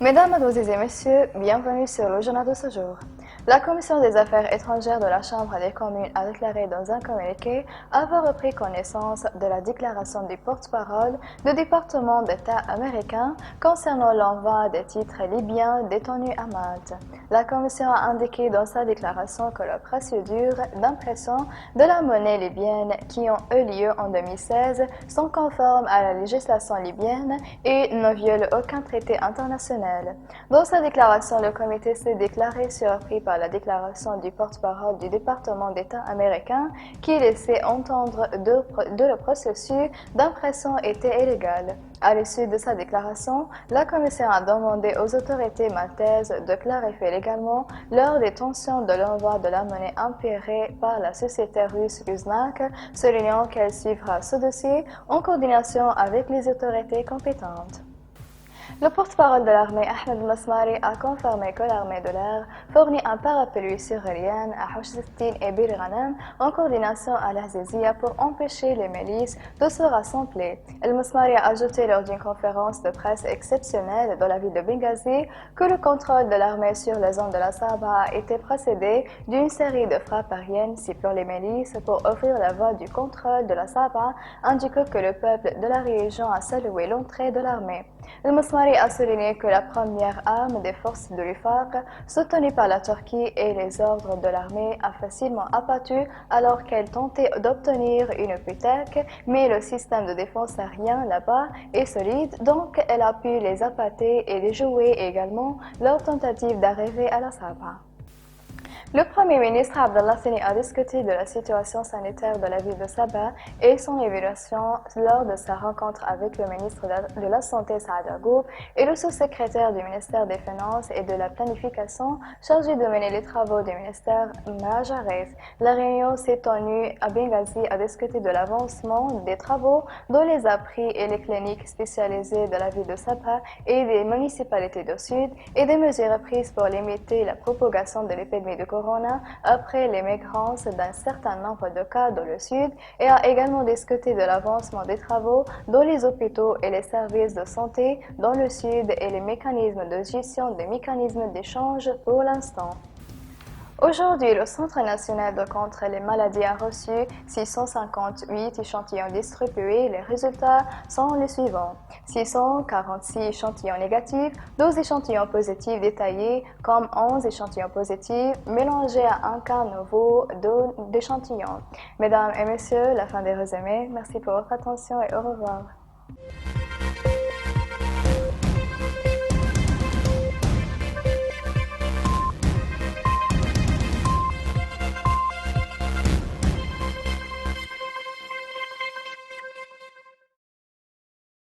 Mesdames, Mademoiselles et Messieurs, bienvenue sur le journal de ce jour. La Commission des affaires étrangères de la Chambre des communes a déclaré dans un communiqué avoir repris connaissance de la déclaration du porte-parole du département d'État américain concernant l'envoi des titres libyens détenus à Malte. La Commission a indiqué dans sa déclaration que les procédures d'impression de la monnaie libyenne qui ont eu lieu en 2016 sont conformes à la législation libyenne et ne violent aucun traité international. Dans sa déclaration, le comité s'est déclaré surpris par la déclaration du porte-parole du département d'État américain qui laissait entendre que le processus d'impression était illégal. À l'issue de sa déclaration, la Commission a demandé aux autorités maltaises de clarifier légalement leur détention de l'envoi de la monnaie empirée par la société russe Uznak, soulignant qu'elle suivra ce dossier en coordination avec les autorités compétentes. Le porte-parole de l'armée, Ahmed Masmari, a confirmé que l'armée de l'air fournit un parapluie syrien à Houch-Sittin et Bir Ghanem en coordination à l'Azizia pour empêcher les milices de se rassembler. El Masmari a ajouté lors d'une conférence de presse exceptionnelle dans la ville de Benghazi que le contrôle de l'armée sur les zones de la Saba a été précédé d'une série de frappes aériennes ciblant les milices pour offrir la voie du contrôle de la Saba, indiquant que le peuple de la région a salué l'entrée de l'armée. El Masmari a souligné que la première arme des forces de l'UFAQ, soutenue par la Turquie et les ordres de l'armée, a facilement abattu alors qu'elle tentait d'obtenir une PUTEC, mais le système de défense aérien là-bas est solide, donc elle a pu les appâter et déjouer également leur tentative d'arriver à la Saba. Le Premier ministre Abdallah Sini a discuté de la situation sanitaire de la ville de Sabha et son évaluation lors de sa rencontre avec le ministre de la Santé Saad Agoub et le sous-secrétaire du ministère des Finances et de la Planification chargé de mener les travaux du ministère Majarez. La réunion s'est tenue à Benghazi à discuter de l'avancement des travaux dans les abris et les cliniques spécialisées de la ville de Sabha et des municipalités du Sud et des mesures prises pour limiter la propagation de l'épidémie de corona après l'émergence d'un certain nombre de cas dans le Sud et a également discuté de l'avancement des travaux dans les hôpitaux et les services de santé dans le Sud et les mécanismes de gestion des mécanismes d'échange pour l'instant. Aujourd'hui, le Centre national de contre les maladies a reçu 658 échantillons distribués. Les résultats sont les suivants. 646 échantillons négatifs, 12 échantillons positifs détaillés comme 11 échantillons positifs mélangés à un cas nouveau d'échantillons. Mesdames et messieurs, la fin des résumés. Merci pour votre attention et au revoir.